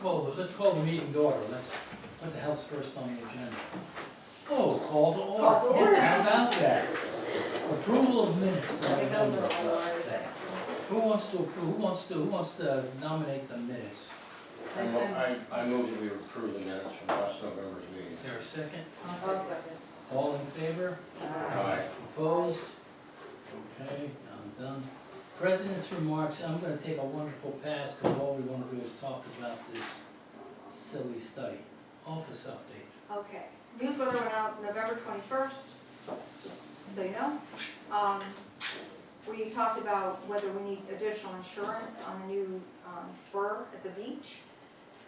let's call the meeting to order. What the hell's first on the agenda? Oh, call to order. Call to order. How about that? Approval of minutes. Who wants to approve, who wants to nominate the minutes? I move that we approve the minutes from last November's meeting. Is there a second? I'll second. All in favor? Aye. Opposed? Okay, I'm done. President's remarks, I'm gonna take a wonderful pass, because all we wanna do is talk about this silly study. Office update. Okay, newsletter went out November 21st, so you know. We talked about whether we need additional insurance on the new spur at the beach.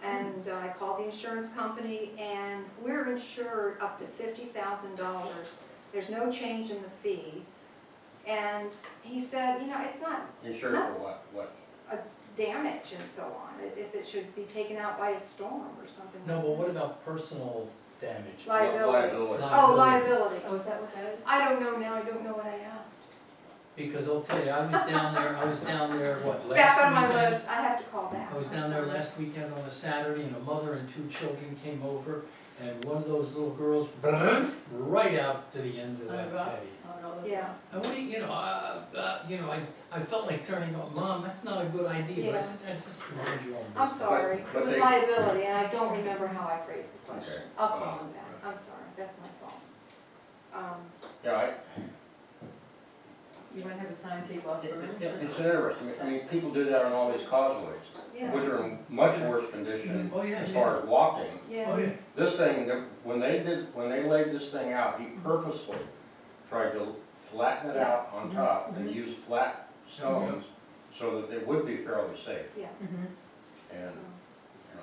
And I called the insurance company, and we're insured up to $50,000. There's no change in the fee. And he said, you know, it's not Insured for what? damage and so on, if it should be taken out by a storm or something. No, but what about personal damage? Liability. Liability. Oh, liability. Oh, is that what that is? I don't know now, I don't know what I asked. Because I'll tell you, I was down there, what, last Back on my weekend? list, I have to call back. I was down there last weekend on a Saturday, and a mother and two children came over, and one of those little girls, right out to the end of that jetty. Yeah, And I felt like turning on, Mom, that's not a good idea, but I Yeah. said, that's just mind your own I'm business. sorry, But it was they- liability, and I don't remember how I phrased the question. Okay. I'll call him back, I'm sorry, that's my fault. Yeah, You want to have a sign tape off the room? it's interesting. I mean, people do that on all these causeways, Yeah, which are in much worse condition Oh, yeah, as yeah. far as walking. Oh, yeah, yeah. This thing, when they laid this thing out, he purposely tried to flatten it out on top and use flat stones so that they would be fairly safe. yeah. Mhm. And,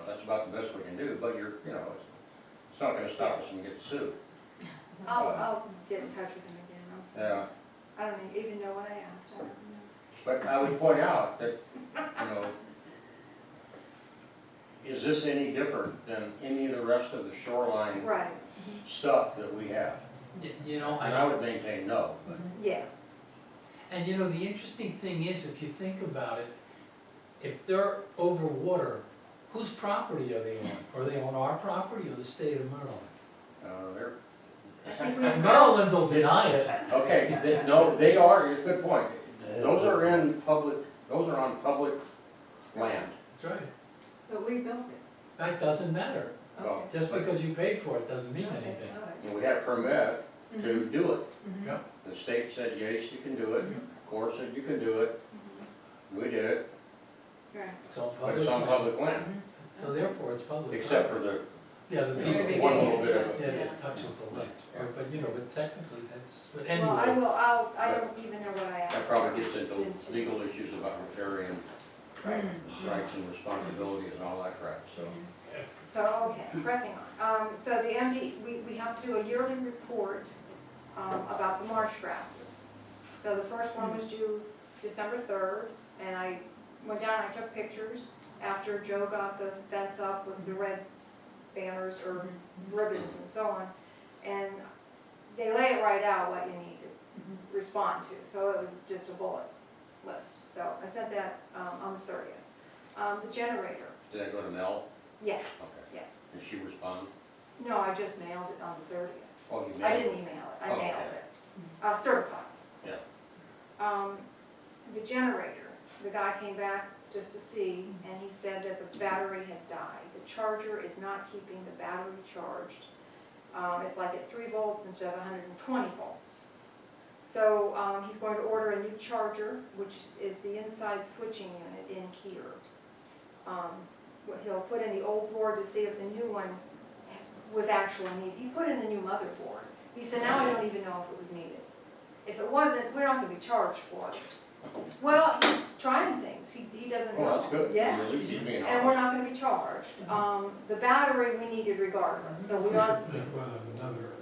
that's about the best we can do, but it's not gonna stop us from getting sued. I'll get in touch with him again, I'm sorry. Yeah, I don't even know what I asked, I don't know. but I would point out that, is this any different than any of the rest of the shoreline Right, stuff that we have? And I would maintain no, but. yeah, And the interesting thing is, if you think about it, if they're over water, whose property are they on? Are they on our property or the state of Maryland? They're, I think we. Maryland will deny it. okay, no, they are, good point. Those are on public land. That's right. But we built it. That doesn't matter. Well, Just but- because you paid for it doesn't mean Okay, anything. all right. And we had a permit to do it. Mhm. Yeah. The state said, yes, you can do it. Mhm. Court said you can do it. Mhm. We did it, Right, It's on but public it's on land. public land, So therefore it's public. except for the, Yeah, the piece Very of one land. little bit of Yeah, it. that touches the land. But technically that's, but well, I anyway. will, I don't even know what I asked. That probably gets into legal issues about riparian Right. rights and responsibilities and all that crap, so. So, okay, pressing on. So the MD, we have to do a yearly report about the marsh grasses. So the first one was due December 3rd, and I went down and I took pictures after Joe got the fence up with the red banners or ribbons and so on. And they lay it right out what you need to respond to, so it was just a bullet list. So I sent that on the 30th. The generator, Did that go to Mel? yes, Okay. yes. Did she respond? No, I just mailed it on the 30th. Oh, you I mailed didn't it? email it, I Oh, mailed okay. it. Certified. Yeah. The generator, the guy came back just to see, and he said that the battery had died. The charger is not keeping the battery charged. It's like at 3 volts instead of 120 volts. So he's going to order a new charger, which is the inside switching unit in here. He'll put in the old board to see if the new one was actually needed. He put in a new motherboard. He said, now I don't even know if it was needed. If it wasn't, we're not going to be charged for it. Well, he's trying things. He doesn't know. Oh, that's good. Yeah. At least he's being And we're honest. not going to be charged. The battery we needed regardless, so we are. They've got another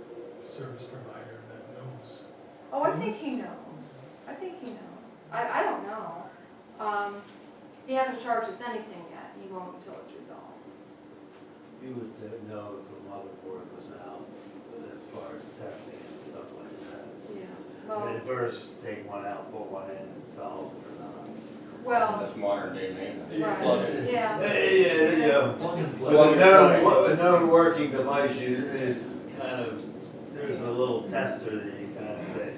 service provider that knows. Oh, I think he knows. I think he knows. I don't know. He hasn't charged us anything yet. He won't until it's resolved. You would know if a motherboard was out as far as testing and stuff like that. Yeah. Well, And at first, take one out, put one in, and solves it or not. Well, That's modern day maintenance. right, Plug it. yeah. Yeah, you know, Plug and with play. a known working device, it's kind of, there's a little tester that you kind of say,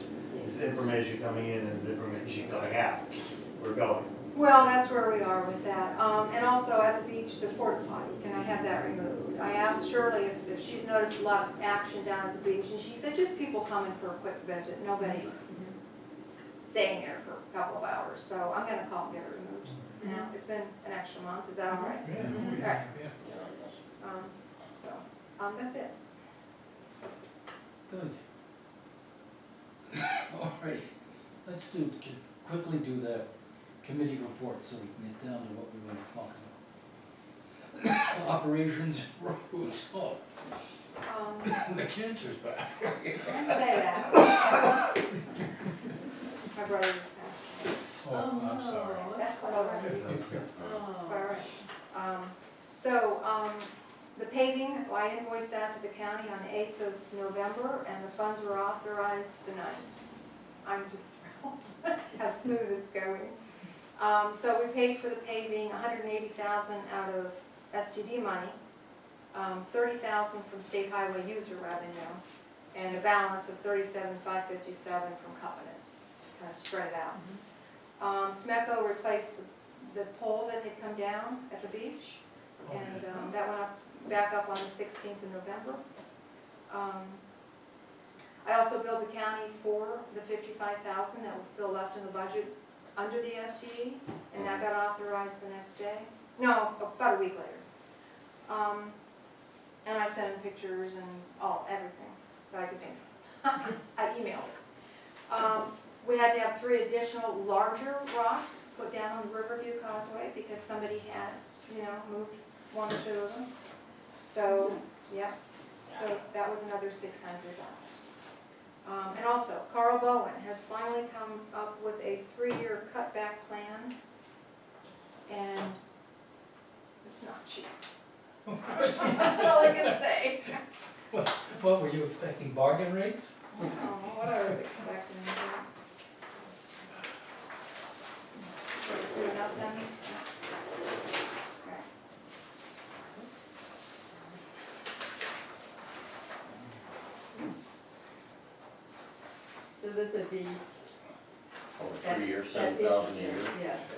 is information coming in, is information coming out? We're going. Well, that's where we are with that. And also at the beach, the porta potty, can I have that removed? I asked Shirley if she's noticed a lot of action down at the beach, and she said just people coming for a quick visit, nobody's staying there for a couple of hours, so I'm gonna call and get it removed. Now, it's been an extra month, is that all right? Yeah, Right. yeah. That's it. Good. All right, let's quickly do the committee report so we can get down to what we want to talk about. Operations roads, oh, the cancer's back. Don't say that. My brother just passed. Oh, I'm sorry. That's quite all right. That's quite all right. The paving, I invoiced that to the county on the 8th of November, and the funds were authorized the 9th. I'm just thrilled how smooth it's going. So we paid for the paving, $180,000 out of STD money, $30,000 from state highway user revenue, and a balance of $37,557 from covenants, kind of spread it out. Smeco replaced the pole that had come down at the beach, and that went back up on the 16th of November. I also billed the county for the $55,000 that was still left in the budget under the STD, and that got authorized the next day. No, about a week later. And I sent him pictures and everything that I could think of. I emailed it. We had to have 3 additional larger rocks put down on the Riverview Causeway because somebody had, moved 1 or 2 of them. So, yeah, so that was another $600. And also, Carl Bowen has finally come up with a 3-year cutback plan, and it's not cheap. That's all I can say. What, were you expecting, bargain rates? I don't know what I was expecting. Good enough then? Okay. So this would be. Over 3 years, at 7,000 a year. Yeah, so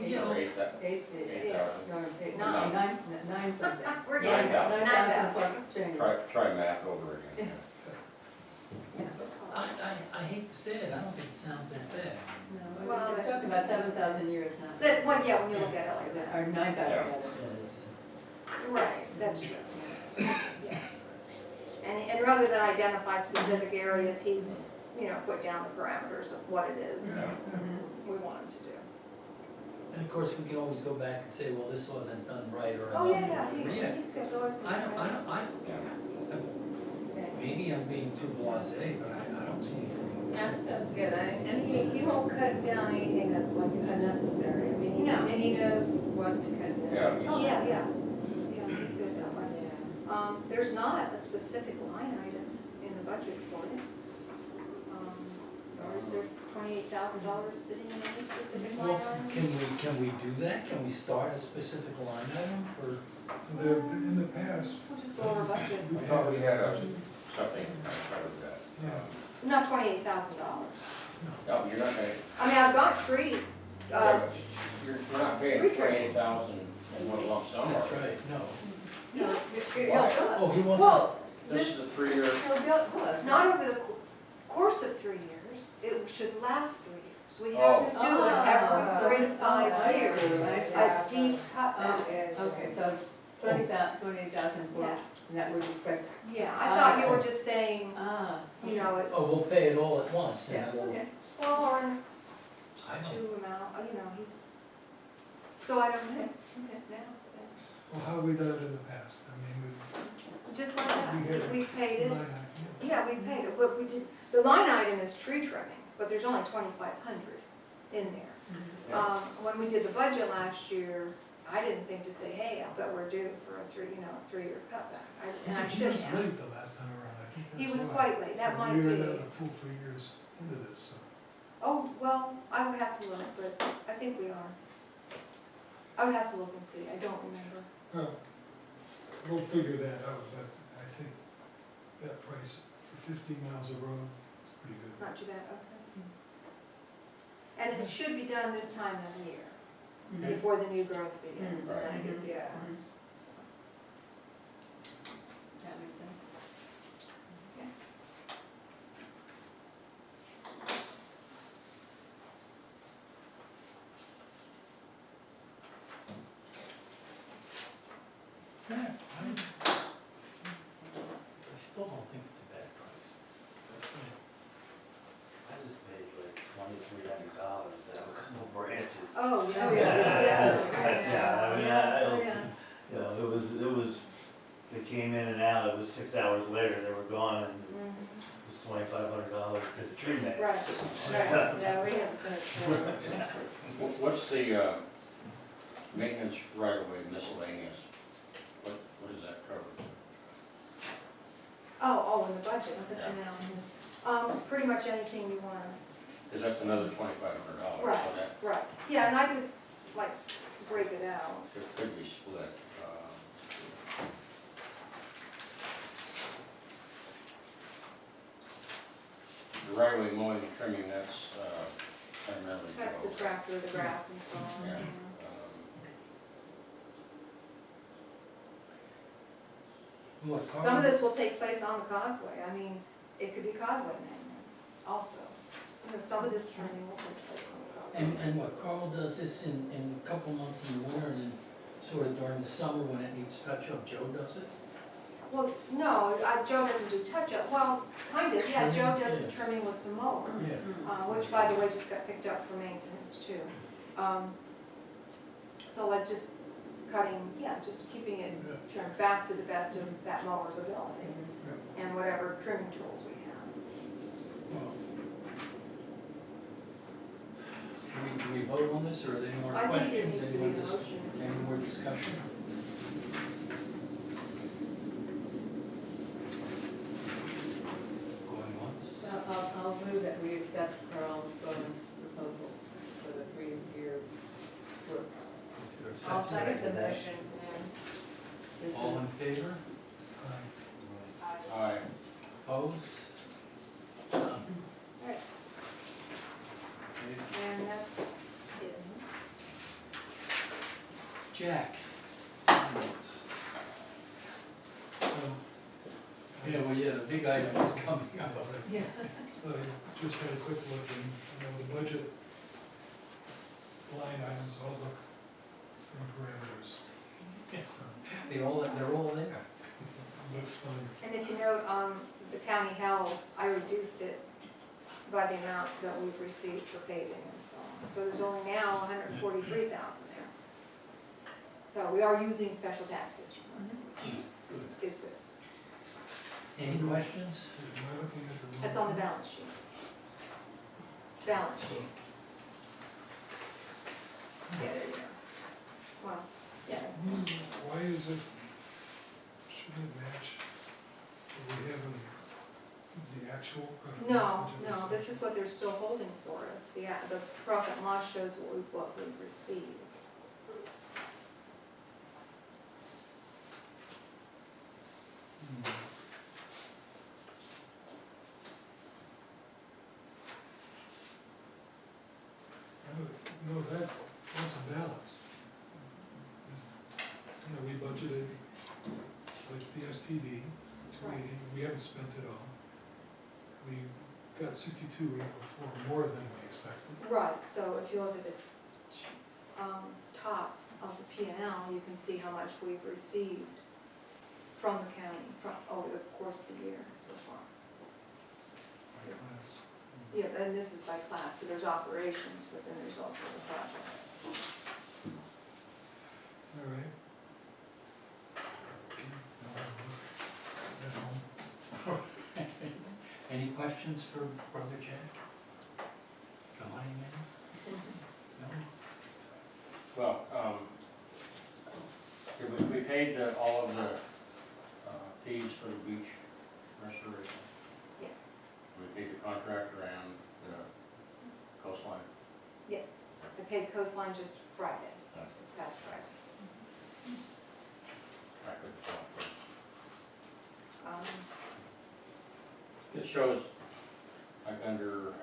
Yeah. Or 8,000. that's 8,000. Nine. Nine something. We're Nine getting thousand. 9,000 plus change. Try math over again. I hate to say it, I don't think it sounds that bad. No, Well, we're that's talking just- about 7,000 years now. That, when you look at it like that. Or 9,000 Yeah. rather. Right, that's true. Yeah. And rather than identify specific areas, he, put down the parameters of what it is Yeah. we want him to do. And of course, we can always go back and say, well, this wasn't done right or enough. Oh, yeah, Yeah. he's good, always good. Yeah. Maybe I'm being too blasé, but I don't see anything. Yeah, that's good. And he won't cut down anything that's like unnecessary. I mean, No. he knows what to cut down. Yeah. Oh, yeah, he's good that way. Yeah. There's not a specific line item in the budget for it. Or is there $28,000 sitting in any specific line Well, item? can we do that? Can we start a specific line item for? In the past, We'll just go over budget. I thought we had something outside of that. Not $28,000. No, you're not gonna, I mean, I've got tree, you're not paying Tree trim. 28,000 in one lump sum. That's are you? right, no. yes. Why? Oh, he wants. Well, This this, is a 3-year, not over the course of 3 years, it should last 3 years. We Oh. have to do it every 3 to 5 I see, years, I see. a deep cutback. Okay, so 28,000 for, Yes. and that would expect, Yeah, I thought you were just saying, it, Oh, we'll pay it all at once, and Yeah. it'll, okay, well, or in I don't, 2 amount, he's, so I don't know, okay, now, well, how have we done it in the past? I mean, just like that, we paid it. line item, Yeah, we paid it, but we did, the line item is tree trimming, but there's only 2,500 in there. Yeah. When we did the budget last year, I didn't think to say, hey, I bet we're due for a 3-year cutback, and I He should was have. late the last time around, I think that's He was why. quite late. That So might we be- were not a full 3 years into this, so. Oh, well, I would have to look, but I think we are. I would have to look and see, I don't remember. Well, we'll figure that out, but I think that price for 15 miles of road is pretty good. Not too bad, okay. And it should be done this time of year, Okay. before the new growth begins, and then it gets even Yeah. worse. That makes sense. Yeah, I still don't think it's a bad price. I just paid like $2,300 to have a couple branches. Oh, yeah. Oh, yeah. It's expensive. Yeah, I mean, I Oh, don't, yeah. you know, it was, they came in and out, it was 6 hours later, they were gone, and Mhm. it was $2,500 to the tree man. Right, right. Yeah, we have such, What's the maintenance right away miscellaneous? What is that covered? Oh, in the budget, I thought you meant on this. Pretty much anything you want. Because that's another $2,500. Right. So that Right, yeah, and I would, like, break it out. it could be split. The right away mowing and trimming, that's primarily That's the Joe. tractor, the grass and so on. Yeah. yeah. What, Carl? Some of this will take place on the causeway, I mean, it could be causeway maintenance also. You know, some of this trimming will take place on the causeway. And what, Carl does this in a couple months in the winter, and then sort of during the summer when it needs touch-up, Joe does it? Well, no, Joe doesn't do touch-up, well, kind of, yeah, Joe does the Trimming, trimming with the mower, Yeah. which by the way just got picked up for maintenance too. So like just cutting, yeah, just keeping it trimmed back to the best of that mower's ability and whatever trimming tools we have. Well, do we vote on this, or are there any more I questions? think it needs to be Anyone a motion. Any more discussion? Going once? I'll move that we accept Carl Bowman's proposal for the 3-year work. Is there a I'll second the that. motion, This All is- in favor? Aye. Opposed? None. Right, Okay. and that's it. Jack? Comments? Yeah, well, yeah, the big item is coming up. Yeah. I just had a quick look, and, the budget line items all look from parameters. Yes. So, They're all there. looks fine. And if you note, the county held, I reduced it by the amount that we've received for paving and so on. So there's only now 143,000 there. So we are using special tax district money, which is good. Any questions? Am I looking at the? That's on the balance sheet. Balance sheet. Yeah, there you go. Well, yeah, that's, Why is it, shouldn't it match what we have in the actual? no, this is what they're still holding for us. The profit and loss shows what we've received. No, that's a balance. We budgeted, like the STD, 280, we haven't spent it all. We got 62 week before, more than we expected. Right, so if you look at the top of the P&L, you can see how much we've received from the county, over the course of the year so far. By class. Yeah, and this is by class, so there's operations, but then there's also the projects. All right. Okay, now I'll look at home. Any questions for Brother Jack? The money man? No? Well, we paid all of the fees for the beach restoration. Yes, We paid the contractor and the paid Coastline just Friday, this past Friday. I could tell. Um, It shows, like under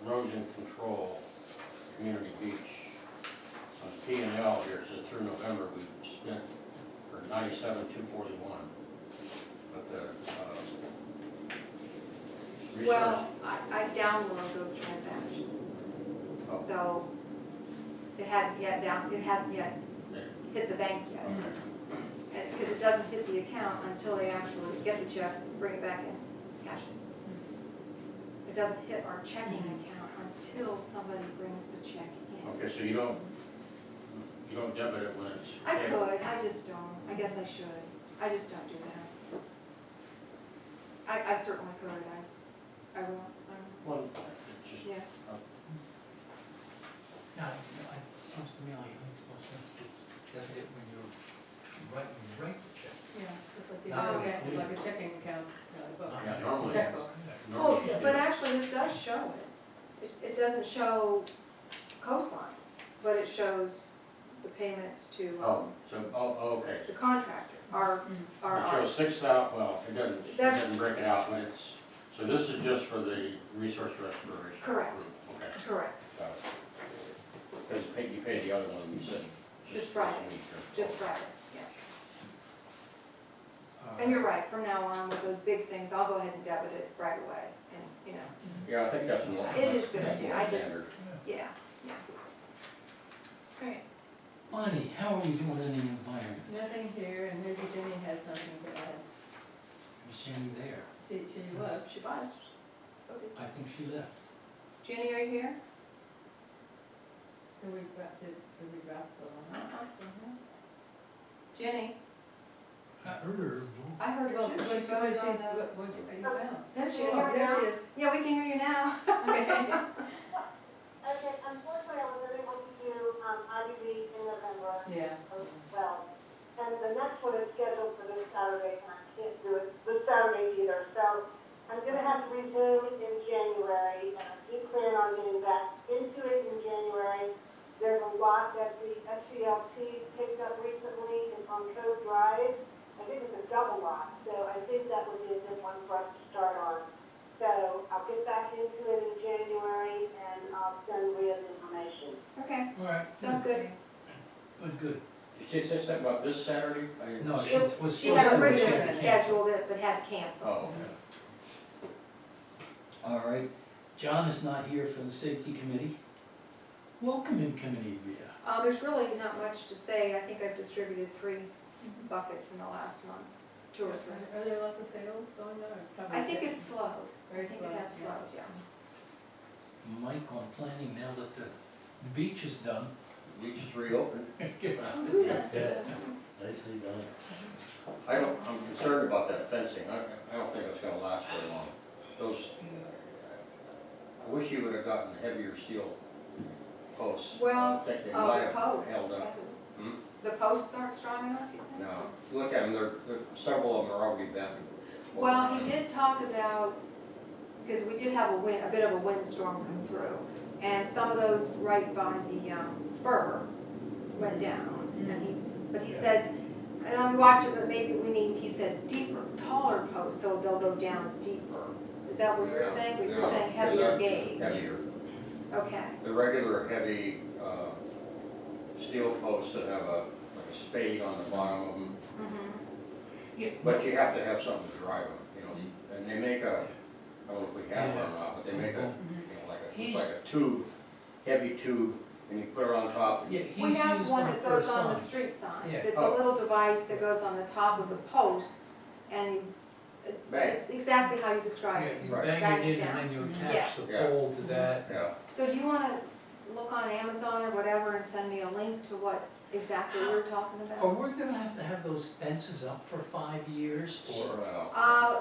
erosion control, community beach, on P and L here, it says through November, we spent for 97,241. But the, research, Well, I download those transactions, oh, so it hadn't yet hit the bank yet. Because it doesn't hit the account until they actually get the check, bring it back in, cash it. It doesn't hit our checking account until somebody brings the check in. okay, so you don't debit it when it's. I paid. could, I just don't, I guess I should, I just don't do that. I certainly could, I won't, Well, it's just, yeah. Yeah, it sounds to me like it makes more sense to debit it when you write the check. Yeah, it's like, Oh. it's like a checking account, book. yeah, normally, Checkbook. Oh, normally you but do. actually, this does show it. It doesn't show coastlines, but it shows the payments to Oh, so, okay. the contractor, our, It shows 6,000, well, it That's- doesn't break it out, but it's, so this is just for the resource restoration. Correct. group. Okay, correct, got it. Because you paid the other one, you said. Just Friday. this week or- just Friday, yeah. And you're right, from now on with those big things, I'll go ahead and debit it right away, and, you know, Yeah, I think that's more. It is good, that's yeah, more I just- standard. yeah, yeah. Right. Bonnie, how are we doing in the environment? Nothing here, and maybe Jenny has something to add. Is Jenny there? She was. She buys. Okay. I think she left. Jenny, are you here? Did we wrap the one? Jenny, I heard her vote. I heard Well, her too, what she she, voted on the. what you found? There she Oh, is. there she is. Yeah, we can hear you now. Okay. Okay, unfortunately, I was unable to do, IBD in November Yeah. as well. And the next one is scheduled for this Saturday, and I can't do it this Saturday either. So I'm gonna have to resume in January, and I do plan on getting back into it in January. There's a lot that the SCLT picked up recently, it's on Code Drive. I think it's a double lot, so I think that would be a good one for us to start on. So I'll get back into it in January, and I'll send Rhea the information. Okay, All right. sounds good. Good. Did she say something about this Saturday? I didn't No, see she it. was She supposed had to, but she originally had to cancel. scheduled it, but had to cancel. Oh, okay. All right. John is not here for the safety committee. Welcome in committee, Rhea. There's really not much to say. I think I've distributed 3 buckets in the last month, 2 or 3. Are there lots of sales going on? Or probably I think just it's slowed. I Very think slow. it has slowed, yeah. Mike on planning now that the beach is done. Beach is reopened. Yeah, nicely done. I'm concerned about that fencing. I don't think it's gonna last very long. Those, I wish you would have gotten heavier steel posts. Well, I think they Oh, might the have posts. held up. Hmm? The posts aren't strong enough, you think? No, look at them, several of them are already bent. Well, he did talk about, because we did have a bit of a windstorm come through, and some of those right by the spur went down. But he said, and I'm watching, but maybe we need, he said, deeper, taller posts, so they'll go down deeper. Is that what you're Yeah, saying? But you're yeah. saying heavier They're gauge? Heavier. Okay, The regular heavy, steel posts that have like a spade on the bottom of them, mhm, but you have to have something to drive them, you know, and they make I don't know if we have one or not, but they make Mm-hmm. it's like a tube, heavy tube, and you put it on top. Yeah, he's we have used one our that goes first on the signs. street signs. Yeah. It's a Oh. little device that goes on the top of the posts, and Bang. it's exactly how you describe Yeah, it. you Right. bang Back it in down. and then you Yeah. attach the Yeah. pole to that. Yeah, So do you wanna look on Amazon or whatever and send me a link to what exactly you're talking Are about? we gonna have those fences up for 5 years or?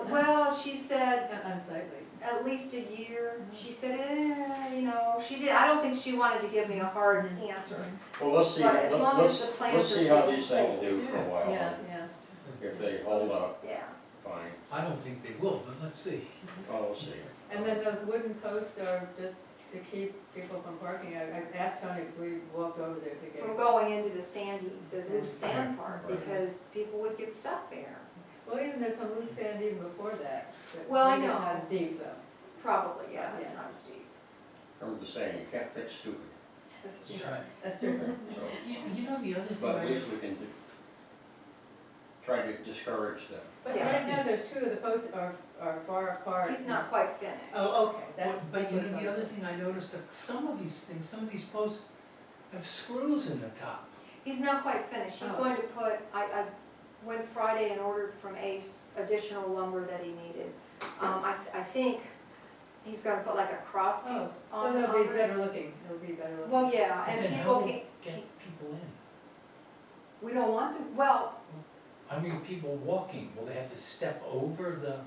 Well, she said Unsightly. at least a year. She said, you know, I don't think she wanted to give me a hard answer. well, let's see, But as long as the let's plans see are how taken these things hold. do for a while. Yeah, yeah. If they hold up, Yeah. fine, I don't think they will, but let's see. well, we'll see. And then those wooden posts are just to keep people from parking. I asked Tony if we walked over there to get. from going into the sandy, the loose sand part, because people would get stuck there. Well, even there's some loose sand even before that. But Well, I maybe know. Not as deep though. Probably, yeah, it's Yeah. not as deep. Remember the saying, you can't fix stupid, This is That's true. right. That's true. so, You know, the other thing but at I, least we can try to discourage them. But Yeah. right now, there's two of the posts are far apart. He's not quite finished. Oh, okay, that's. but that's you what it know, the was. other thing I noticed, that some of these things, some of these posts have screws in the top. He's not quite finished. He's Oh. going to put, I went Friday and ordered from Ace additional lumber that he needed. I think he's gonna put like a cross Oh, piece so on they'll be it. better looking, it'll be better looking. Well, yeah, And and then people how can, Get people in. we don't want them, well, I mean, people walking, will they have to step over the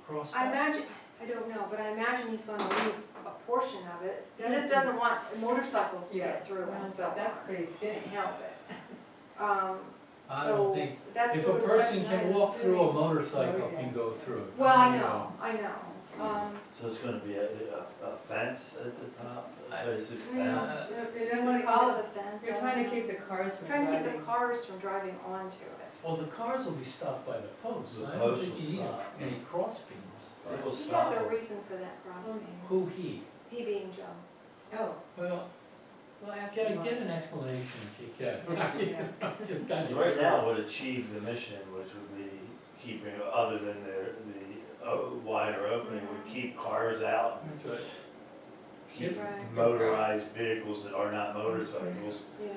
crosswalk? I imagine, I don't know, but I imagine he's gonna leave a portion of it. He Yeah. just doesn't want motorcycles to Yeah. get through Well, and so on. that's pretty Can't skinny. help it. I So don't think, that's if the a person question can I'm walk through a assuming. motorcycle, Oh, yeah. can go through it. Well, I You know. So it's gonna be a fence at the top, a basic Yeah. fence? You You don't want want to call it a fence. You're I trying to don't keep know. the cars from Trying to keep the driving. cars from driving onto it. Well, the cars will be stopped by the posts. The I don't posts think will you need stop. any cross beams. People He stop has a them. reason for that crossbeam, Who he? he being Joe. Oh, Well, well, ask get him. an explanation if you can. Yeah. Just kind of. Right now would achieve the mission, which would be keeping, other than the wider opening, would keep cars out, That's right. keep Right. motorized vehicles that are not motorcycles. Yeah.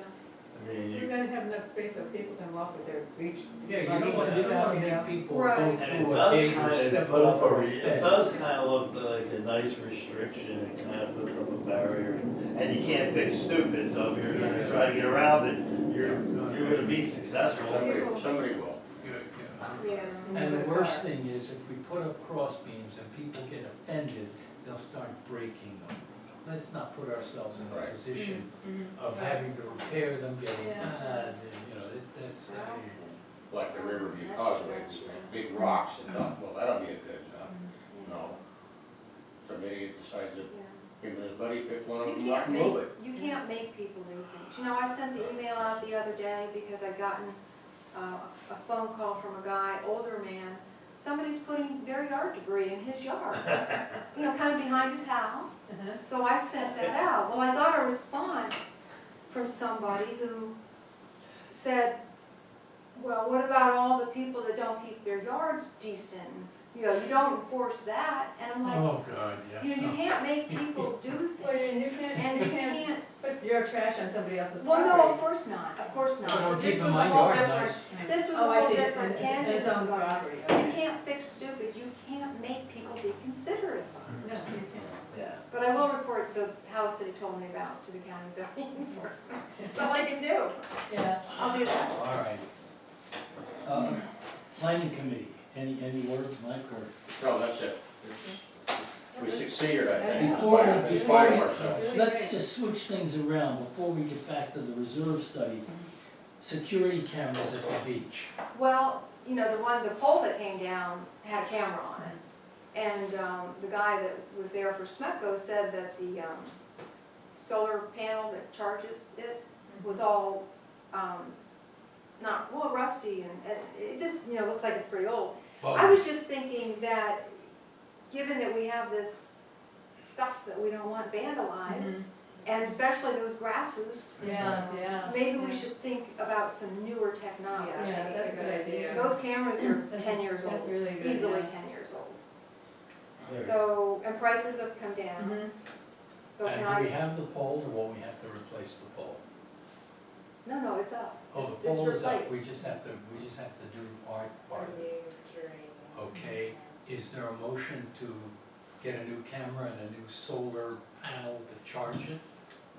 I mean, You're you, gonna have enough space so people can walk with their reach. Yeah, you running don't want, and you don't stuff, want to you know. make people Right. go And and it through a does gate or kind of step put up over a, a it fence. does kind of look like a nice restriction, it kind of puts up a barrier. And you can't fix stupid, so if you're gonna try to get around it, you're gonna be successful. Somebody will. Yeah. And the worst thing is, if we put up cross beams and people get offended, they'll start breaking them. Let's not put ourselves in a Right. position Mhm. of having to repair them, getting, Yeah. you know, that's, Like the Riverview Causeway, big rocks and stuff, well, that'll be a good, no. Some idiot decides to, Yeah. him and his buddy pick one of You them up can't and make, move it. you can't make people do things. You know, I sent the email out the other day because I'd gotten a phone call from a guy, older man. Somebody's putting their yard debris in his yard, you know, kind of behind his house. Uh-huh. So I sent that out. Well, I got a response from somebody who said, well, what about all the people that don't keep their yards decent? You know, you don't enforce that. And I'm like, oh, God, you yes. know, you can't make people do Well, and you things. can't, And you you can't can't, put your trash on somebody else's well, property. no, of course not, of course I not. don't But this keep was a my whole yard different, nice. this was a Oh, I whole see. different It's tangent. its own It's like, property, you okay. can't fix stupid, you can't make people be considerate of No, others. you can't. Yeah. But I will report the house that he told me about to the county zoning enforcement. That's all I can do. Yeah. I'll do that. All right. Planning committee, any words, Mike, or? No, that's it. We succeeded, I think. Before we- We before find we- ourselves. Really Let's great. just switch things around before we get back to the reserve study. Security cameras at the beach. Well, you know, the pole that came down had a camera on it. And the guy that was there for Smecco said that the solar panel that charges it was all, not, well, rusty and it just, you know, looks like it's pretty old. I was just thinking that, given that we have this stuff that we don't want vandalized, and especially those grasses, Yeah, yeah. maybe we should think about some newer technology. Yeah, that's a good idea. Those cameras are 10 years That's old, really good. easily yeah. 10 years old. There's- So, and prices have come down, Mhm. so can And do we I, have the pole, or will we have to replace the pole? no, it's up. Oh, the It's pole is up, replaced. we just have to do our part. Okay, is there a motion to get a new camera and a new solar panel to charge it?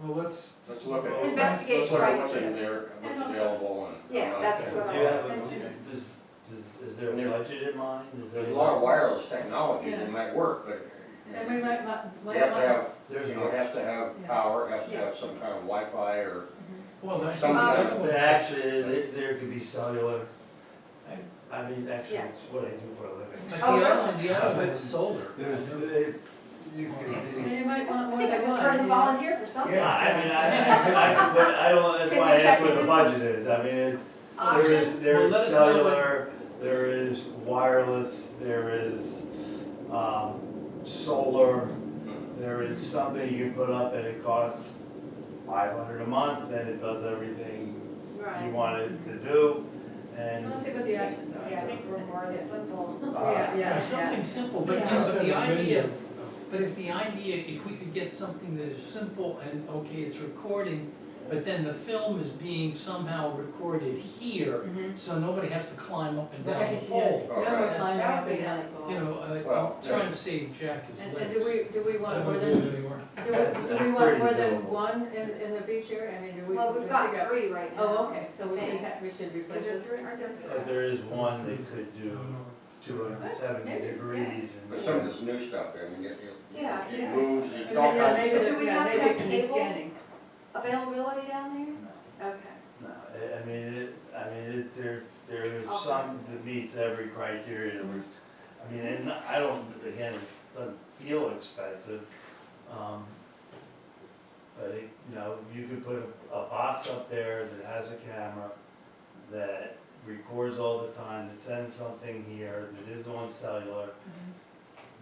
Well, let's, Let's look at, Investigate let's look at what's in prices. there, what's available and. Yeah, that's Do what you have Okay. is there a budget in mind? Is there There's a lot of wireless technology that Yeah. might work, but. And we might, You have to have, There's you know, it has to have Yeah. power, it has to Yeah. have some kind of Wi-Fi or, Well, that. Some kind of- But actually, there could be cellular. I mean, actually, Yeah. it's what I do for a living. But Oh, the really? other one was solar. There's, it's, You could be- And you might want I more think I than just one. heard you them know? volunteer for something. Yeah. I mean, I could put, I don't, that's Can why we I check asked what the into budget is, I mean, it's, Options? Well, there's let us know what- cellular, there is wireless, there is, solar, there is something you put up and it costs $500 a month and it does everything you Right. want it to do, and. Let's see what the options are. Yeah, I think we're more Yeah. simple. Yeah, Something simple, but, Yeah. you know, but the Instead of idea, video. but if the idea, if we could get something that is simple and, okay, it's recording, but then the film is being somehow recorded here, Mhm. so nobody has to climb up and down Right, the yeah. pole. No more Right. climbing That up would and be down. nice. You know, Well, I'm trying to save Jack his And legs. do we I want more don't do than, it anymore. do we That's want pretty more than doable. one in the feature? I mean, do we? Well, we've we got figure out- 3 right now. Oh, okay, so we I should, think. we should replace Is there this. 3, aren't there 3? But there is one that could I do don't know. 270 Maybe, yeah. degrees But and. some of this new stuff, I mean, Yeah, it yeah. moves, it's Maybe- all yeah, kinds maybe of Do stuff. we yeah, have to maybe have it can be cable? scanning. Availability down there? Okay. No, I mean, there's All some kinds of that meets every criteria that was, I mean, and I don't, again, it doesn't feel expensive. But it, you know, you could put a box up there that has a camera that records all the time, that sends something here, that is on cellular.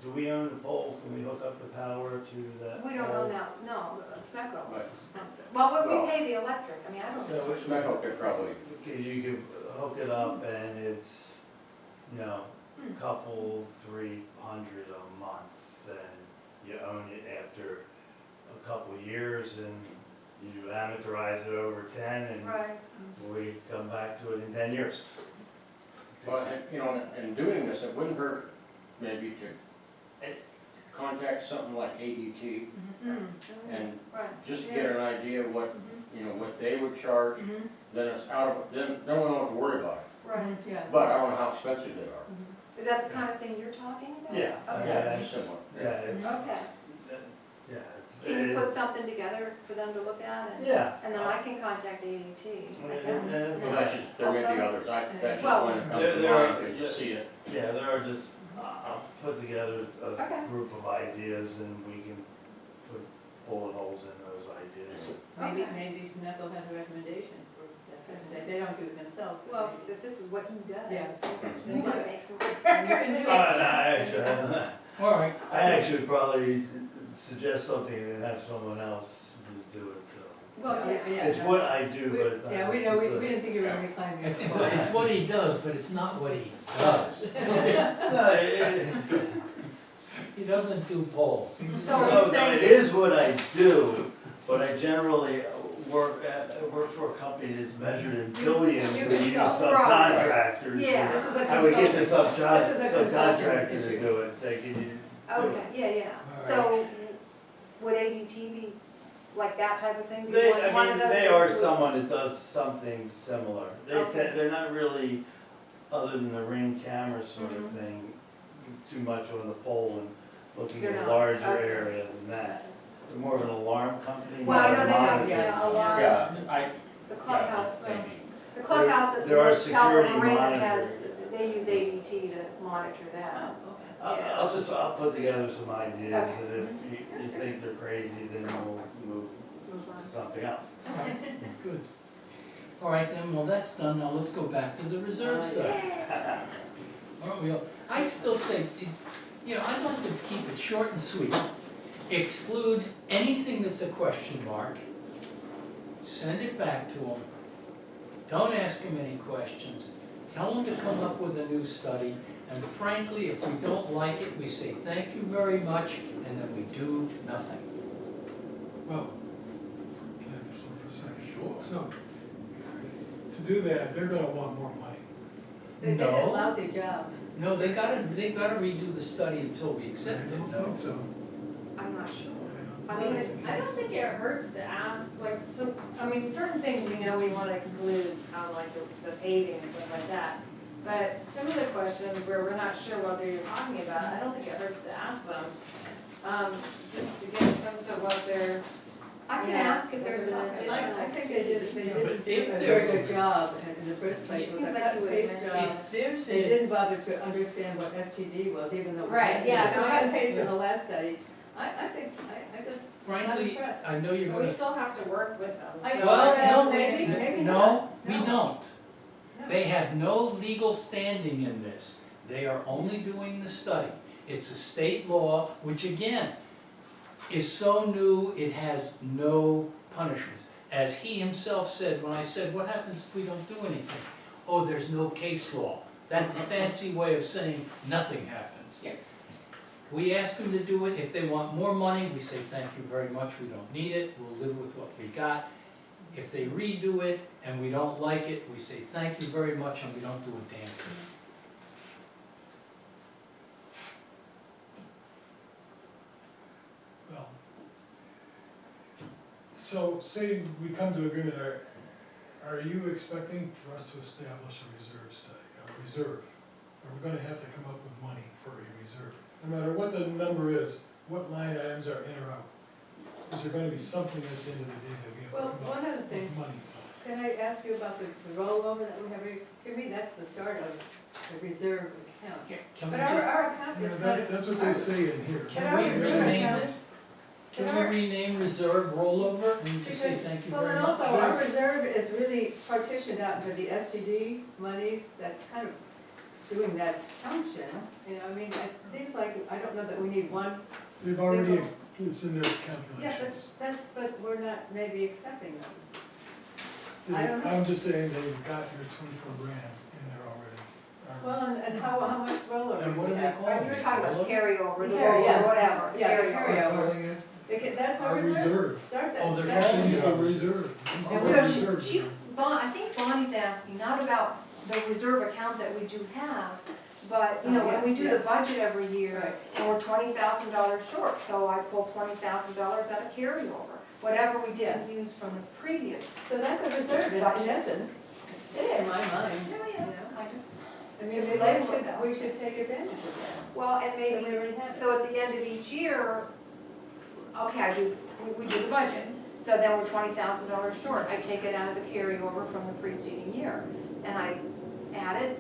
Do we own the pole? Can we hook up the power to that? We don't pole? own that, no, Smecco. But, Well, we Well- pay the electric, I mean, I don't. Yeah, which Smecco could probably, Okay, you could hook it up and it's, you know, a couple, 300 a month, then you own it after a couple years and you amortize it over 10 and Right. we come back to it in 10 years. but, you know, in doing this, it wouldn't hurt maybe to contact something like ADT Mm. and Right. just get an idea of what, Mhm. you know, what they would charge, Mhm. then it's out of, then we don't have to worry about it. Right. Yeah. But I don't know how expensive they are. Is that the kind of thing you're talking about? Yeah, Okay. Yeah, that's similar. Yeah, it's, Okay. yeah. Can you put it's- something together for them to look at and? Yeah. And then I can contact ADT, I Yeah, guess. yeah, So that's just, there may be Also- others, that's just Well- one that comes There- to there are- mind, because you see it. Yeah, there are just, I'll put together Okay. a group of ideas and we can put bullet holes in those ideas. Maybe, Okay. maybe Smecco has a recommendation for that, they don't do it themselves. but Well, maybe- if this is what he does, Yeah. it seems like he Mhm. might make some. You can do it. No, actually, All right, I actually would probably suggest something and have someone else do it, so. Well, yeah. It's what I do, We- but it's not. Yeah, we know, we necessarily- didn't think you were gonna be climbing. it's, up. it's what he does, but it's not what he does. No, He doesn't do poles. So are you no, saying? it is what I do, but I generally work for a company that's measured in billions, you we use consult. subcontractors. Yeah. This is a I would get the consultant. This is a subcontractor consulting to issue. do it, say, can you? Okay, yeah. All So would ADT be like that type of thing? Do you They, want one I of mean, those they are things? someone that does something similar. Okay. They're not really, other than the ring camera sort of Mhm. thing, too much on the pole and looking They're at a not, larger okay. area than that. They're more of an alarm company. Well, I not know a they have, monitor. yeah, a lot, Yeah, the clubhouse, maybe. the clubhouse at There are the security California Marina has, monitors. they use ADT to monitor that. Oh, okay. I'll put together some ideas, Okay. and if you think they're crazy, then we'll move Move on. to something else. All right, good. All right, then, well, that's done, now let's go back to the reserve side. Aren't we all? I still say, you know, I'd like to keep it short and sweet. Exclude anything that's a question mark. Send it back to them. Don't ask them any questions. Tell them to come up with a new study. And frankly, if we don't like it, we say, thank you very much, and then we do nothing. Well, can I have the floor for a second? Sure. So, to do that, they're gonna want more money. They did a No. lousy job. No, they've gotta redo the study until we I accept it. don't think so. I'm not sure. I I don't mean, think it's the I don't case. think it hurts to ask, like, some, I mean, certain things we know we wanna exclude, like the paving and stuff like that. But some of the questions where we're not sure what they're talking about, I don't think it hurts to ask them. Just to get a sense of what they're, I can Yeah. ask if there's an I additional. think they did Yeah, a but if very there's- good job in the first place. It It was seems a like cut you and would paste have job. If there's They a, didn't bother to understand what STD was, even though. we Right, had to. yeah, So no, cut and I- paste in the last study, I think, I just, not Frankly, impressed. I know you're But we gonna, still have to work with them. I so- know. well, Well, no, maybe no, not. we No. don't. No. They have no legal standing in this. They are only doing the study. It's a state law, which again, is so new, it has no punishments. As he himself said, when I said, what happens if we don't do anything? Oh, there's no case law. That's a fancy way of saying nothing happens. We ask them to do it. If they want more money, we say, thank you very much, we don't need it, we'll live with what we got. If they redo it and we don't like it, we say, thank you very much, and we don't do a damn thing. Well, so say we come to agreement, are you expecting for us to establish a reserve study, a reserve? Are we gonna have to come up with money for a reserve? No matter what the number is, what line items are in or out? Is there gonna be something at the end of the day that we have Well, to come one up other thing, with money for? can I ask you about the rollover that we have, to me, that's the start of the reserve account. Can we But just, our account You is know, kind of. that's what they say in here. Can But our we reserve rename account it? is- Can we rename reserve rollover and just say Because- thank you well, very and much? also, our reserve is really partitioned out into the STD monies, that's kind of doing that function. You know, I mean, it seems like, I don't know that we need one. They've already, single- it's in their Yeah, calculations. but we're not maybe accepting them. I don't know. I'm just saying they've got your 24 grand in there already. Well, and how much rollover And do what we do they have? call Or it? you're talking about carryover, the Carry, roll, yes. or whatever, Yeah, the carryover. I'm carryover. calling it That's our our reserve? reserve. Start that. Oh, they're that's- Actually, it's the reserve. It's And our we don't- reserve. she's, I think Bonnie's asking, not about the reserve account that we do have, but, you know, when we do the budget every year, Right. and we're $20,000 short, so I pull $20,000 out of carryover, whatever we didn't use from the previous. So that's a reserve in essence, It in is. my mind. Yeah, you yeah, know. kind of. I mean, If we maybe label it that way. we should take advantage of that. Well, and But maybe, we already have it. so at the end of each year, okay, we do the budget, so then we're $20,000 short, I take it out of the carryover from the preceding year, and I add it,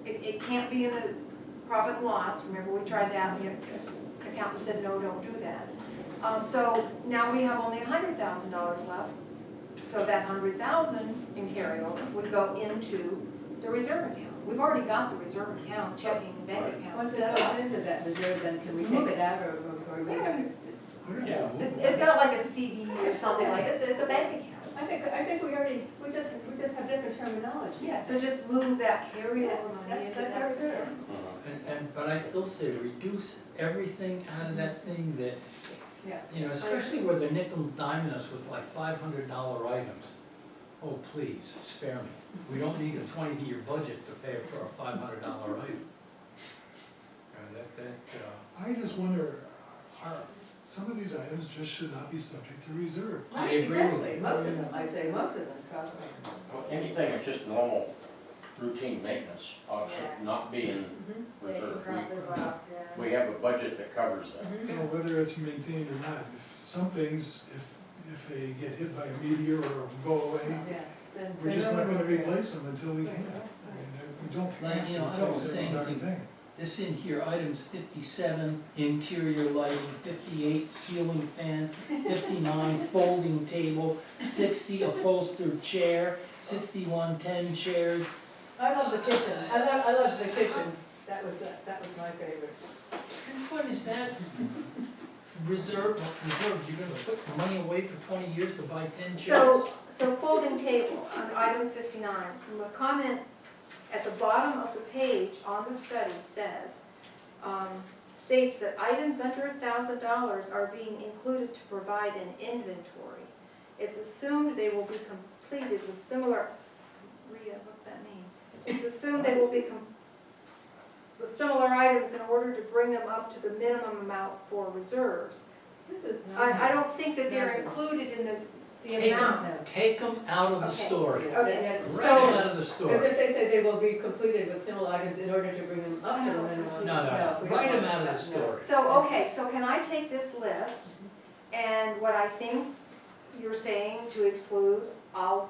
it can't be in the profit and loss, remember we tried that, and the accountant said, no, don't do that. So now we have only $100,000 left, so that $100,000 in carryover would go into the reserve account. We've already got the reserve account, checking and bank account Once it set goes up. into that reserve, then can we Just move take it it. out or we have it? Yeah. It's not like a CD or something like, it's a bank account. I think we already, we just have different terminology. Yeah, so just move that carryover money into That's our that. reserve. But I still say reduce everything out of that thing that, Yeah. you know, especially where they're nickel and diming us with like $500 items. Oh, please, spare me. We don't need a 20-year budget to pay for a $500 item. I just wonder, some of these items just should not be subject to reserve. I agree with Exactly, you. most of them, I say most of them probably. Well, anything that's just normal routine maintenance ought Yeah. to not be in Mhm. They can reserve. cross those off, yeah. We have a budget that covers that. You know, whether it's maintained or not, if some things, if they get hit by a meteor or go away, Yeah, then. we're just not gonna replace. replace them until we can. I mean, we don't Like, have you to know, I don't replace say every darn anything. thing. This in here, items 57, interior lighting, 58, ceiling fan, 59, folding table, 60, upholstered chair, 61, 10 chairs. I love the kitchen, I love the kitchen, that was my favorite. Since when is that reserved, you're gonna put money away for 20 years to buy 10 chairs? So folding table, on item 59, from a comment at the bottom of the page on the study says, states that items under $1,000 are being included to provide an inventory. It's assumed they will be completed with similar, Rita, what's that mean? It's assumed they will be with similar items in order to bring them up to the minimum amount for reserves. This is I don't think that they're included in the amount. Take them out of the Okay. story. Okay, Write so- them out of the Because story. if they say they will be completed with similar items in order to bring them up to the minimum. No, we don't write them want out of the that, no. story. So, okay, so can I take this list, and what I think you're saying to exclude, I'll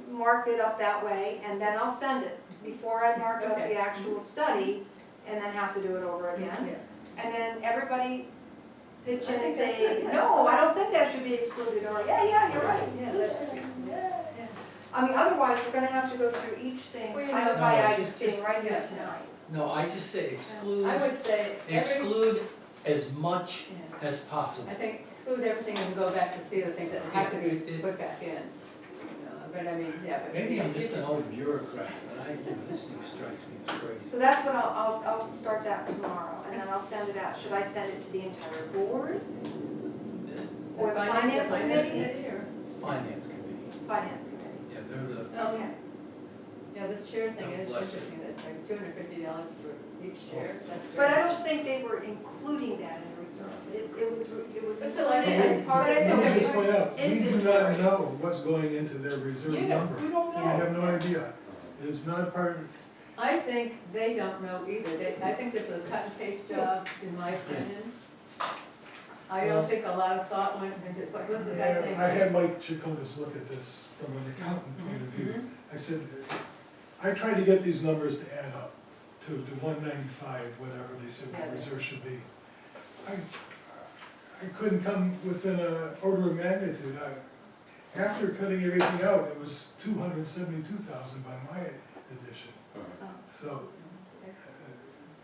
mark it up that way, and then I'll send it before I mark up Okay. the actual study, and then have to do it over again. Yeah. And then everybody pitch I in and think that's say, good. no, I don't think that should be excluded, or, yeah, you're right. Yeah, that should be, yeah. I mean, otherwise, we're gonna have to go through each thing, Well, you item know, by no, item, just- sitting right here yeah. tonight. No, I just say exclude, I would say exclude as much yeah. as possible. I think exclude everything and go back to see the things that have to Yeah, be it- put back in. You know, but I mean, yeah, but. Maybe I'm just an old bureaucrat, but this thing strikes me as crazy. So that's what I'll start that tomorrow, and then I'll send it out. Should I send it to the entire board? Or the finance committee? Or- Finance committee, Finance committee. yeah, they're the, Okay. Yeah, this chair thing is God bless interesting, that like $250 for each chair, that's But I very. don't think they were including that in the reserve. It was It's included like- as part of but I Let the. me just point out, we do not Inventory. know what's going into their reserve number. we don't We have no idea. It's not part of, I think they don't know either. I think this is a cut and paste job, in my opinion. I don't think a lot of thought went into, what was the guy's name? I had Mike Chaconas look at this from an accountant point of view. Mhm. I said, I tried to get these numbers to add up to the 195, whatever they said Yeah. the reserve should be. I couldn't come within an order of magnitude. After cutting everything out, it was 272,000 by my addition, so.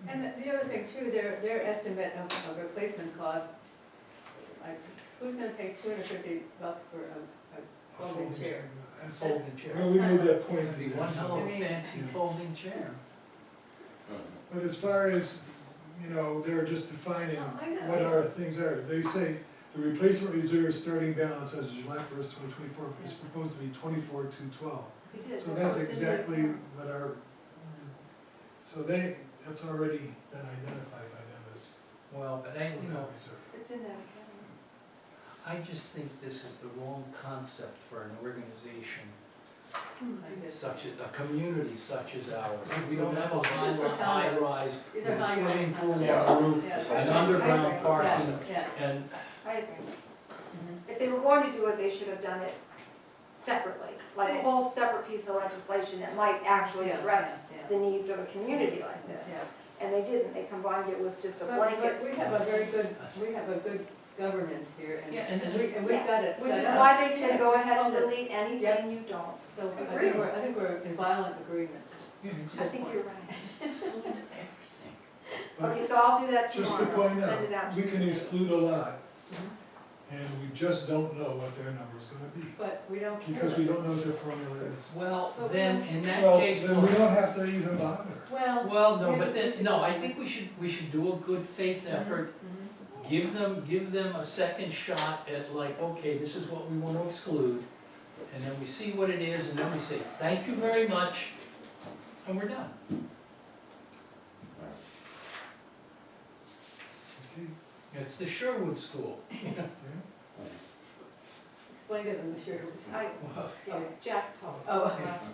And the other thing too, their estimate of replacement cost, like, who's gonna pay $250 for a folding chair? That's- folding chair. Well, we made that point. It'd be one hell of I a mean- fancy folding chair. But as far as, you know, they're just defining Oh, I know. what our things are. They say the replacement reserve starting balance as of July 1st, 2024 is proposed to be 24,212. It is, So that's that's what's in the exactly account. what our, so that's already been identified by them as Well, but I, you know, that reserve. It's in that account. I just think this is the wrong concept for an organization I guess. such as, a community such as ours. We Me too. don't have a This is for high condos. rise These with are a high swimming rise pool on Yeah. the roof, Yeah. and I underground agree. parking, Yeah, and, I agree. mhm. If they were going to do it, they should have done it separately, like a See. whole separate piece of legislation that might actually Yeah, address yeah, yeah. the needs of a community like this. Yeah. And they didn't, they combined it with just a But blanket. we have a very good, we have a good governance here, and Yeah, and we've got it Yes, which set is up. why they said, Yeah. go ahead and Yeah. delete anything you don't. So I Agree. think we're in violent agreement. you know, I just think you're right. exclude everything. But Okay, so I'll do that just tomorrow. to point and send it out. out, to we can you. exclude a lot, Mhm. and we just don't know what their number's gonna be, But we don't care. because we don't know what their formula is. Well, But then, in that Well, case, then we don't have to even bother. Well. no, yeah, but we then, should no, do I that. think we should do a good faith effort. Mhm. Give them a second shot at like, okay, this is what we want to exclude, and then we see what it is, and then we say, thank you very much, and we're done. Okay? It's the Sherwood School. Explain to them the Sherwoods. Well, Jack told Oh, us okay. last time.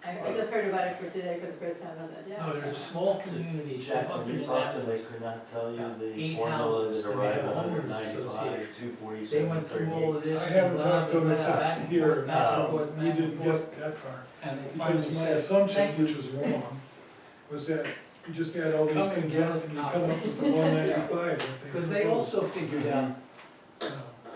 I just heard about it for today for the first time on that, yeah. No, there's a small community Jack, up when in you talked to them, they Annapolis. could not tell you About the 8 formula houses, that and they have arrived a on homeowners 95, association. 247, They went through all 38. of this. I haven't and talked to them blah, except back and here, forth, back and no, forth, we back and didn't forth, get that far. and they Because finally my said, assumption, thank you. which was wrong, was that you just add all these Come and things get up us and you out. come up with the 195 that they Because they proposed. also figured out, No.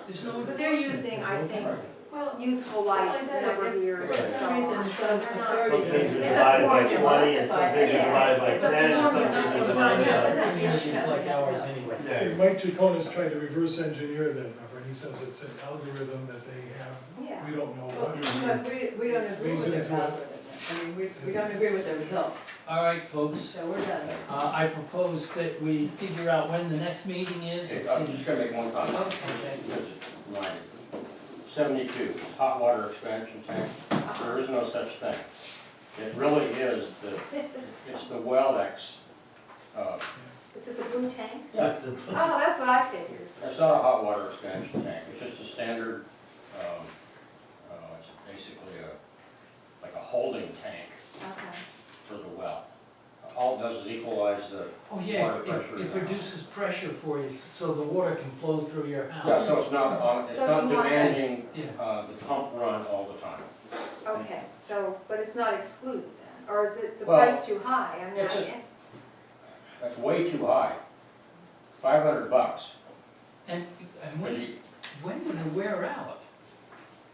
there's no But they're enforcement. using, I think, Well, useful life, Well, number of years, for and some so reason, on. some So they're not. authority- Some things are It's a divided by formula. 20, and some things are Yeah, divided by it's a 10, and some formula. things are It's divided not just by. enough. Communities like ours anyway. Hey, Mike Chaconas tried to reverse engineer that number, and he says it's an algorithm that they have, Yeah. we don't know Well, what. but we don't agree with their Reason to- algorithm. I mean, we don't agree with the results, All right, folks, so we're done. I propose that we figure out when the next meeting is. Okay, It's I'm in- just gonna make one comment. Okay. Because it's reminded. 72, hot water expansion tank, there is no such thing. It really is it's the Wellex, Is it the blue tank? That's the- Oh, that's what I figured. it's not a hot water expansion tank, it's just a standard, it's basically like a holding tank Okay. for the well. All it does is equalize the Oh, yeah, water pressure. it produces pressure for you, so the water can flow through your Yeah, house. so it's not, it's So not you want that- demanding, Yeah. the pump run all the time. Okay, so, but it's not excluded then, or is it the Well, price too high? I'm it's not a- That's way too high. $500 And when would it wear out?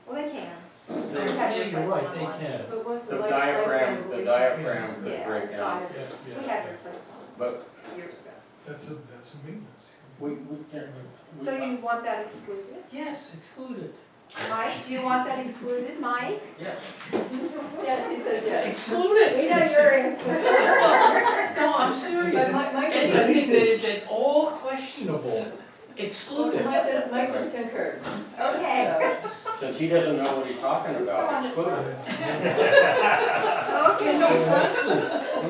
Well, they can. The I've had to Yeah, you're replace right, one they once. can. But what's the life- diaphragm, lifespan the we- diaphragm could Yeah, break inside down. of it. Yeah, We yeah. had to replace one But years ago. That's a maintenance. we So you want that excluded? Yes, exclude it. Mike, do you want that excluded, Mike? yes. Yes, he says yes. Exclude it. We know your answer. No, I'm serious. But Mike Anything that is at all questionable, exclude it. Mike just concurred. Okay. Since he doesn't know what he's talking about, exclude it. Okay.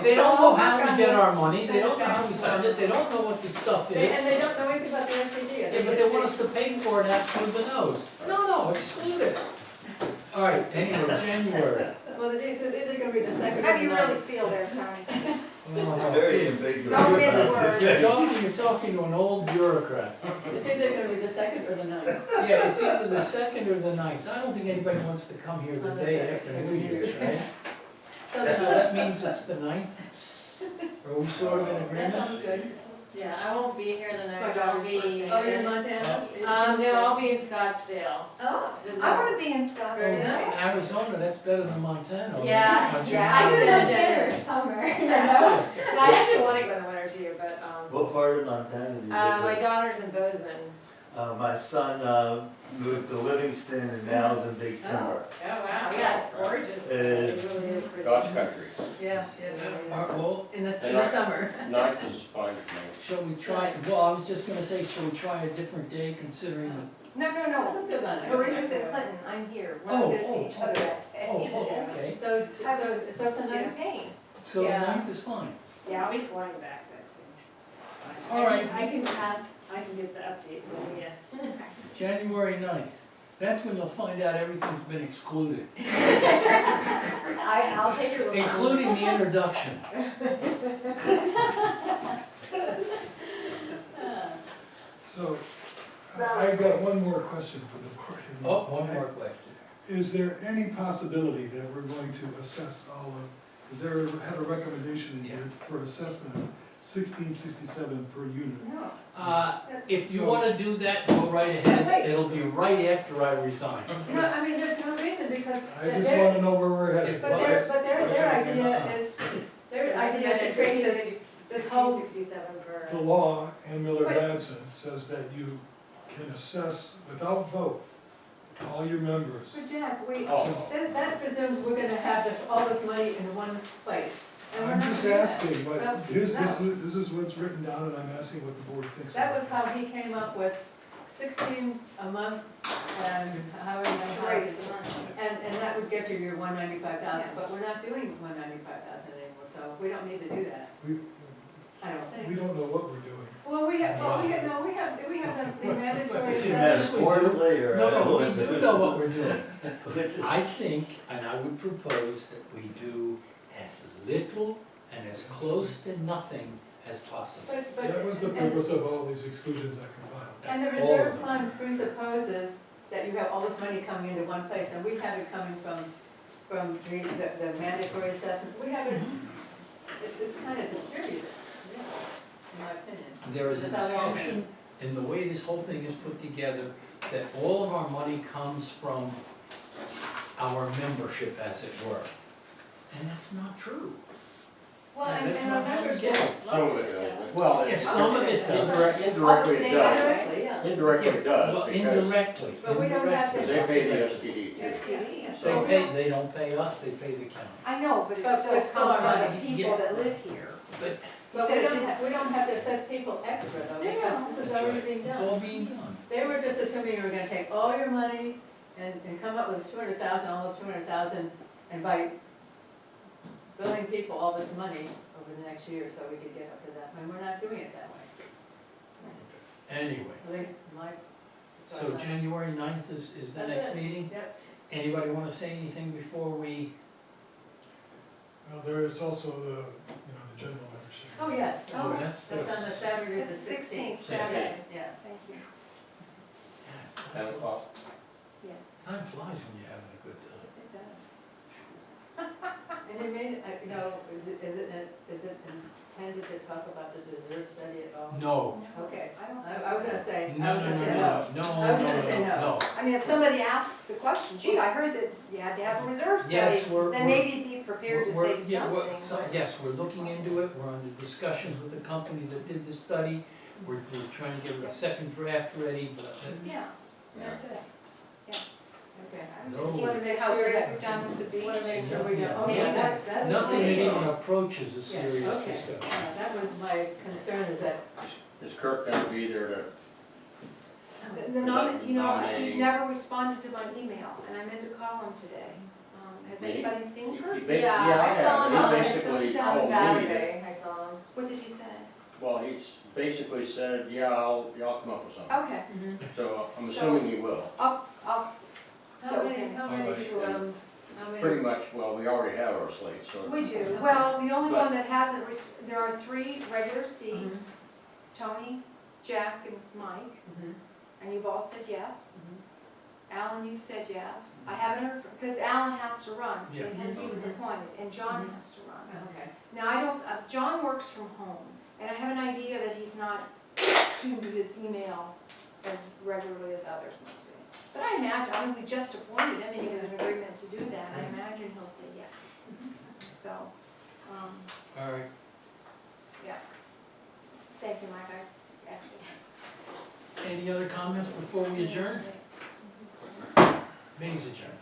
They don't know how we get our money, they don't know how we spend it, they don't know what the stuff And is. they don't know anything about the SPD. Yeah, but they want us to pay for it out through the nose. No, exclude it. All right, anyway, January. Well, it's either gonna be the second How or do you the really ninth. feel there, Tony? Oh, Very ambiguous. No mince words. You're talking to an old bureaucrat. It's either gonna be the second or the ninth. Yeah, it's either the second or the ninth. I don't think anybody wants to come here the On the day second, after yeah, New New Year's, Year's. right? So So that means it's the ninth? Are we sort of in that agreement? sounds good. Yeah, I won't be here the It's night, my I'll daughter's be. birthday. Oh, you're in Montana? No, I'll be in Scottsdale. Oh, visiting. I wanna be in Very Scottsdale. nice. Arizona, that's better than Montana. Yeah, Don't you yeah. I know? go to Yeah. Montana in the summer, you know? And I actually want to go in the winter too, but, What part of Montana do you my live in? daughter's in Bozeman. My son moved to Livingston and now is in Big Timber. Oh, wow, yeah, it's gorgeous. It is. It really is pretty. God's country. yeah, All right, well, in the summer. Ninth is fine with me. shall we try, well, I was just gonna say, shall we try a different day considering the No, Let's do that. Marissa's in Clinton, I'm here. We're Oh, not gonna see each other that day. Oh, okay. So, I was so it's the in ninth? pain. So the Yeah. ninth is fine. Yeah, I'll be flying back then too. All right. I can get the update from you. January 9th. That's when you'll find out everything's been excluded, I'll take your. including the introduction. So, I've got one more question for the board. Oh, one more question. Is there any possibility that we're going to assess all of, is there, have a recommendation in here for assessment of 1667 per unit? No. If you So- wanna do that, go right ahead. It'll be right after I resign. No, I mean, there's no reason because. I just they're- wanna know where we're headed. But their idea is to create this whole. 1667 per. The law, and Miller-Dadson, says that you can assess without vote all your members. But Jack, Oh. that presumes we're gonna have all this money in one place. And we're I'm not just doing that. asking, but Well, this no. is what's written down, and I'm asking what the board thinks. That about was how he came up with 16 a month and however many To raise houses. the money. And that would get you your 195,000, but we're not doing 195,000 anymore, so we don't need to do that, We I don't think. don't know what we're doing. Well, we have the mandatory Yes, assessment. we do. Metaphorically or? No, we do know what we're doing. I think, and I would propose that we do as little and as close to nothing as possible. That was the purpose of all these exclusions I compiled. And the All of reserve them. fund presupposes that you have all this money coming into one place, and we have it coming from the mandatory assessment, we have it, it's kind of distributed, yeah, in my opinion. There is an Without all assumption in the way this whole thing is put together that all of our money comes from our membership, as it were. And that's not true. Well, and That's our not how we membership. get it. Some of it does. Well, Yes, some of it does. indirectly it does. Indirectly, yeah. Indirectly it does, Well, because indirectly. But we don't have to- they pay the STD too. STD. They don't pay us, they pay the county. I know, but it But still it's comes still from our the money. people Yeah. that live here. But But said we it don't, didn't- we don't have to assess people extra though, No, because no. this is That's already right. being it's done. all being done. They were just assuming you were gonna take all your money and come up with 200,000, almost 200,000, and by billing people all this money over the next year, so we could get up to that, and we're not doing it that way, Anyway, at least my. so January 9th is the That's next it. meeting? Yep. Anybody wanna say anything before we, Well, there is also the general membership. Oh, yes, Oh, oh, that's- that's on the Saturday, the It's the 16th. 16th, Yeah. Saturday. Yeah. Thank you. 10 o'clock. Yes, time flies when you're having a good time. it does. And you made, You know, is it intended to talk about the reserve study at all? No, Okay, I don't I think was so. gonna say, no, I no, was no, gonna say no, no. no, I was gonna say no, no. no. I mean, if somebody asks the question, gee, I heard that you had to have a reserve study, Yes, we're- then maybe be prepared to We're- say yeah, something. so- yes, we're looking into it, we're under discussions with the company that did the study, we're trying to get a second draft ready, but Yeah, that's it. Okay. I'm No. just Wanna keeping make to how sure great that- we've done with the beach. Wanna make sure we Yeah. don't, oh, Yeah, yeah, that's- that was nothing that the- even approaches a Yeah, serious okay. discussion. Yeah, that was my concern is that, Is Kirk gonna be there to, You know, Nominate. he's never responded to my email, and I meant to call him today. Has Me? anybody seen her? Yeah, I saw him on- He basically on told me that, Saturday, I saw him. What did he say? well, he's basically said, yeah, y'all come up with something. Okay, So I'm So- assuming he will. I'll, how many, Alright. how many? Pretty much, well, we already have our slate, so. we do. Well, the only But- one that hasn't, there are 3 regular seats, Tony, Jack, and Mike, Mhm, and you've all said yes. mhm. Alan, you said yes. I haven't heard, because Alan has to run, Yeah. because he was appointed, and John has to run. Okay. Now, I don't, John works from home, and I have an idea that he's not tuned to his email as regularly as others might be. But I imagine, I mean, we just appointed him, and he was in agreement to do that, I imagine he'll say yes. So, All right, thank you, Mike, I actually. any other comments before we adjourn? Meeting's adjourned.